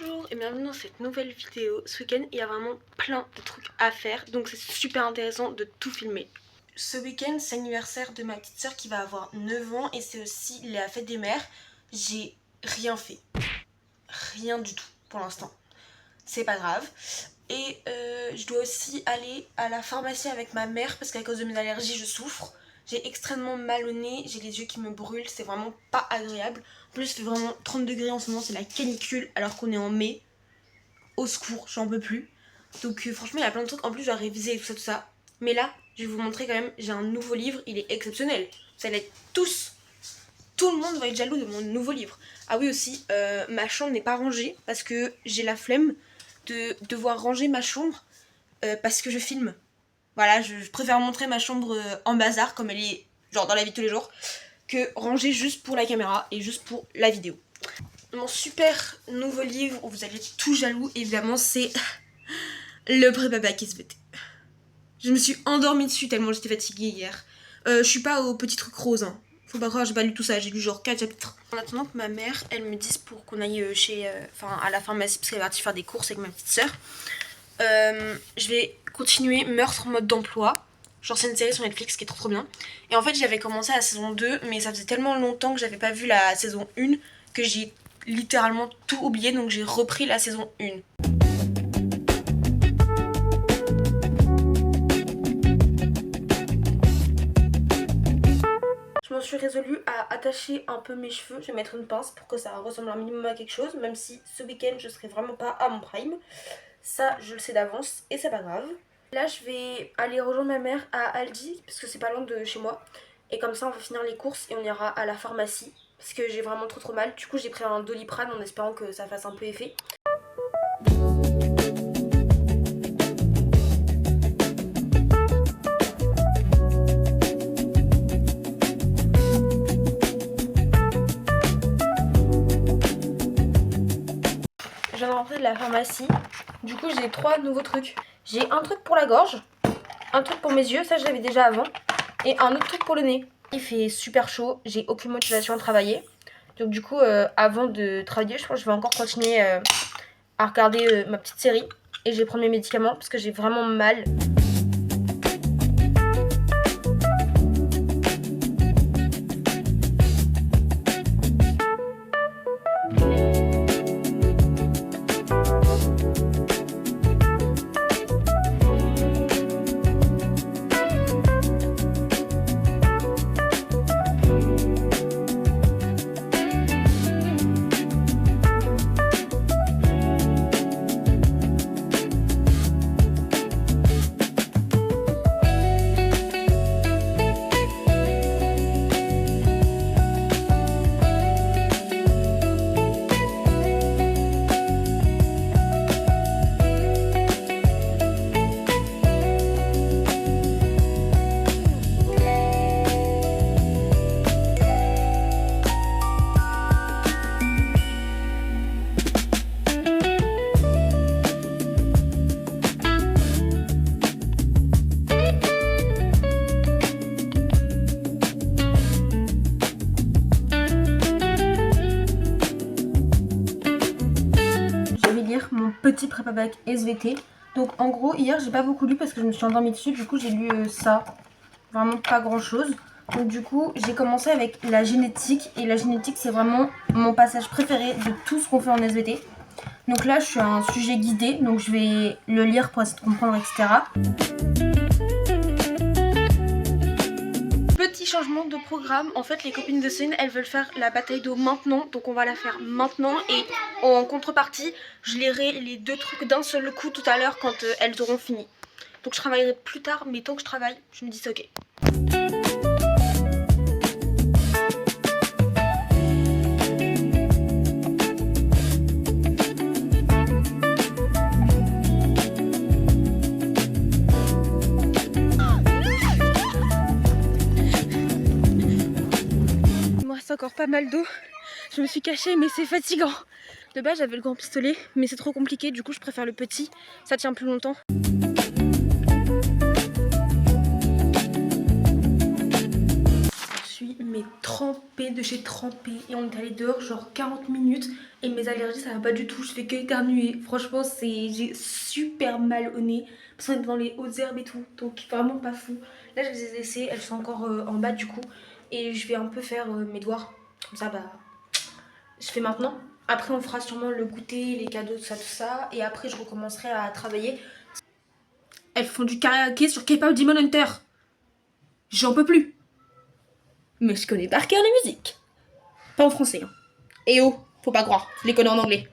Bonjour et bienvenue dans cette nouvelle vidéo. Ce week-end il y a vraiment plein de trucs à faire, donc c'est super intéressant de tout filmer. Ce week-end c'est l'anniversaire de ma petite soeur qui va avoir 9 ans et c'est aussi la fête des mères. J'ai rien fait, rien du tout pour l'instant, c'est pas grave. Et je dois aussi aller à la pharmacie avec ma mère parce qu'à cause de mes allergies je souffre. J'ai extrêmement mal au nez, j'ai les yeux qui me brûlent, c'est vraiment pas agréable. En plus il fait vraiment 30 degrés en ce moment, c'est la canicule alors qu'on est en mai. Au secours, j'en peux plus. Donc franchement il y a plein de trucs, en plus je dois réviser et tout ça. Mais là, je vais vous montrer quand même, j'ai un nouveau livre, il est exceptionnel. Vous allez être tous, tout le monde va être jaloux de mon nouveau livre. Ah oui aussi, ma chambre n'est pas rangée parce que j'ai la flemme de devoir ranger ma chambre parce que je filme. Voilà, je préfère montrer ma chambre en bazar comme elle est genre dans la vie de tous les jours que ranger juste pour la caméra et juste pour la vidéo. Mon super nouveau livre où vous allez être tout jaloux évidemment c'est le Prépa-Bac SVT. Je me suis endormie dessus tellement j'étais fatiguée hier. Je suis pas au petit truc rose hein. Faut pas croire, j'ai pas lu tout ça, j'ai lu genre 4 chapitres. En attendant que ma mère elle me dise pour qu'on aille à la pharmacie parce qu'elle est partie faire des courses avec ma petite soeur. Je vais continuer Meurtre en mode d'emploi. Genre c'est une série sur Netflix qui est trop bien. Et en fait j'avais commencé la saison 2 mais ça faisait tellement longtemps que j'avais pas vu la saison 1 que j'ai littéralement tout oublié, donc j'ai repris la saison 1. Je m'en suis résolue à attacher un peu mes cheveux. Je vais mettre une pince pour que ça ressemble un minimum à quelque chose, même si ce week-end je serai vraiment pas à mon prime. Ça je le sais d'avance et c'est pas grave. Là je vais aller rejoindre ma mère à Aldi parce que c'est pas loin de chez moi. Et comme ça on va finir les courses et on ira à la pharmacie parce que j'ai vraiment trop mal. Du coup j'ai pris un Doliprane en espérant que ça fasse un peu effet. Je viens de rentrer de la pharmacie. Du coup j'ai 3 nouveaux trucs. J'ai un truc pour la gorge, un truc pour mes yeux, ça je l'avais déjà avant, et un autre truc pour le nez. Il fait super chaud, j'ai aucune motivation à travailler. Donc du coup avant de travailler je pense que je vais encore continuer à regarder ma petite série. Et je vais prendre mes médicaments parce que j'ai vraiment mal. Mon petit Prépa-Bac SVT. Donc en gros hier j'ai pas beaucoup lu parce que je me suis endormie dessus. Du coup j'ai lu ça, vraiment pas grand chose. Donc du coup j'ai commencé avec la génétique. Et la génétique c'est vraiment mon passage préféré de tout ce qu'on fait en SVT. Donc là je suis à un sujet guidé, donc je vais le lire pour essayer de comprendre, etc. Petit changement de programme, en fait les copines de Céline elles veulent faire la bataille d'eau maintenant, donc on va la faire maintenant et en contrepartie je lirai les 2 trucs d'un seul coup tout à l'heure quand elles auront fini. Donc je travaillerai plus tard mais tant que je travaille je me dis c'est ok. Encore pas mal d'eau, je me suis cachée mais c'est fatigant. De base j'avais le grand pistolet mais c'est trop compliqué, du coup je préfère le petit, ça tient plus longtemps. Je suis suis mais trempée de chez trempée et on est allé dehors genre 40 minutes et mes allergies ça va pas du tout, je fais que éternuer. Franchement j'ai super mal au nez parce qu'on est dans les hautes herbes et tout, donc vraiment pas fou. Là je les ai laissées, elles sont encore en bas du coup et je vais un peu faire mes devoirs. Comme ça bah je fais maintenant. Après on fera sûrement le goûter, les cadeaux, tout ça et après je recommencerai à travailler. Elles font du karaoké sur K-pop Demon Hunter. J'en peux plus. Mais je connais par cœur les musiques. Pas en français. Hein. Et oh, faut pas croire, je les connais en anglais.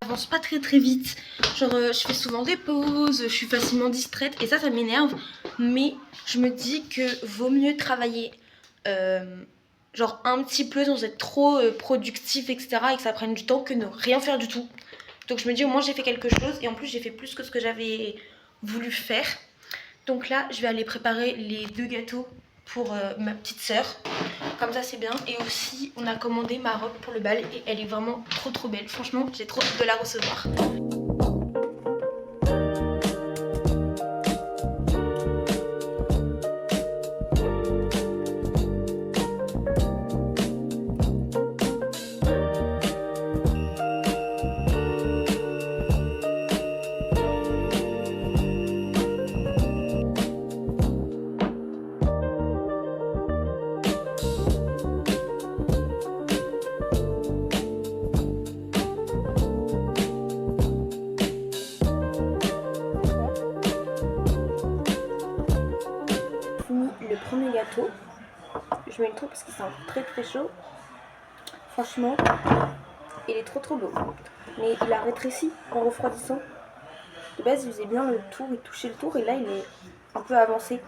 J'avance pas très vite. Genre je fais souvent des pauses, je suis facilement distraite et ça m'énerve. Mais je me dis que vaut mieux travailler genre un petit peu sans être trop productif etc. et que ça prenne du temps que ne rien faire du tout. Donc je me dis au moins j'ai fait quelque chose et en plus j'ai fait plus que ce que j'avais voulu faire. Donc là je vais aller préparer les 2 gâteaux pour ma petite sœur. Comme ça c'est bien. Et aussi on a commandé ma robe pour le bal et elle est vraiment trop belle. Franchement j'ai trop hâte de la recevoir. Le premier gâteau, je mets le truc parce qu'il sent très chaud. Franchement, il est trop beau. Mais il a rétréci en refroidissant. De base, il faisait bien le tour, il touchait le tour et là, il est un peu avancé.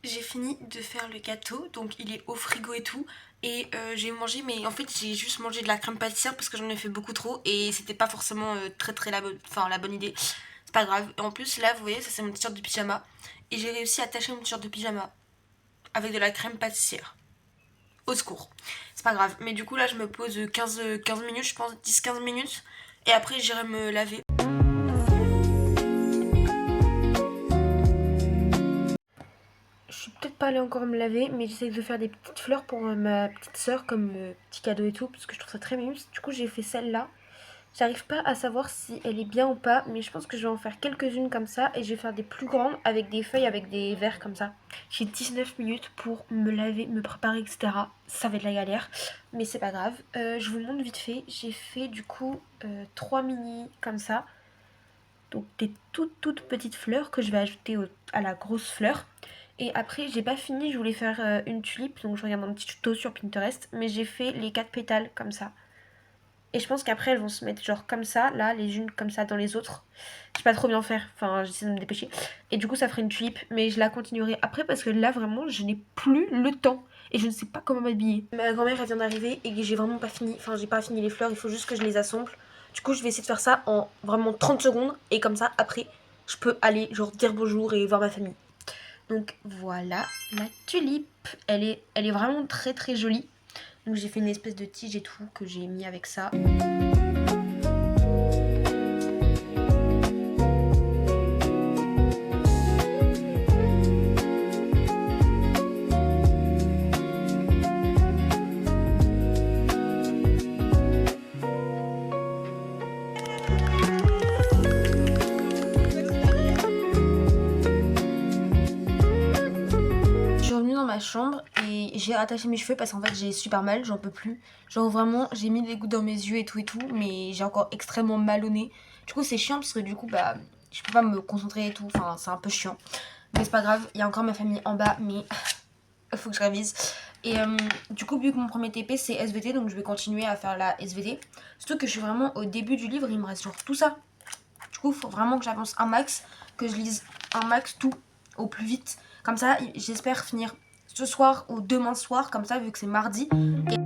J'ai fini de faire le gâteau, donc il est au frigo et tout. Et j'ai mangé, mais en fait j'ai juste mangé de la crème pâtissière parce que j'en ai fait beaucoup trop. Et c'était pas forcément très la bonne idée. C'est pas grave. Et en plus là vous voyez ça c'est mon t-shirt de pyjama. Et j'ai réussi à attacher mon t-shirt de pyjama avec de la crème pâtissière. Au secours. C'est pas grave. Mais du coup là je me pose 15 minutes, je pense 10-15 minutes. Et après j'irai me laver. Je suis peut-être pas allée encore me laver, mais j'essaie de faire des petites fleurs pour ma petite sœur comme petit cadeau et tout, parce que je trouve ça très mignon. Du coup j'ai fait celle-là. J'arrive pas à savoir si elle est bien ou pas, mais je pense que je vais en faire quelques-unes comme ça et je vais faire des plus grandes avec des feuilles, avec des verres comme ça. J'ai 19 minutes pour me laver, me préparer, etc. Ça va être la galère, mais c'est pas grave. Je vous montre vite fait. J'ai fait du coup 3 mini comme ça. Donc des toutes petites fleurs que je vais ajouter à la grosse fleur. Et après j'ai pas fini, je voulais faire une tulipe, donc je regarde un petit tuto sur Pinterest, mais j'ai fait les 4 pétales comme ça. Et je pense qu'après elles vont se mettre genre comme ça, là, les unes comme ça dans les autres. Je sais pas trop bien faire, enfin j'essaie de me dépêcher. Et du coup ça ferait une tulipe, mais je la continuerai après parce que là vraiment je n'ai plus le temps. Et je ne sais pas comment m'habiller. Ma grand-mère elle vient d'arriver et j'ai vraiment pas fini, enfin j'ai pas fini les fleurs, il faut juste que je les assemble. Du coup je vais essayer de faire ça en vraiment 30 secondes. Et comme ça après je peux aller genre dire bonjour et voir ma famille. Donc voilà la tulipe. Elle est vraiment très jolie. Donc j'ai fait une espèce de tige et tout que j'ai mis avec ça. ma chambre et j'ai attaché mes cheveux parce qu'en fait j'ai super mal, j'en peux plus. Genre vraiment j'ai mis des gouttes dans mes yeux et tout, mais j'ai encore extrêmement mal au nez. Du coup c'est chiant parce que du coup bah je peux pas me concentrer et tout, enfin c'est un peu chiant. Mais c'est pas grave, il y a encore ma famille en bas mais il faut que je révise. Et du coup vu que mon premier TP c'est SVT, donc je vais continuer à faire la SVT. Surtout que je suis vraiment au début du livre, il me reste genre tout ça. Du coup il faut vraiment que j'avance un max, que je lise un max tout au plus vite. Comme ça j'espère finir ce soir ou demain soir, comme ça vu que c'est mardi. Et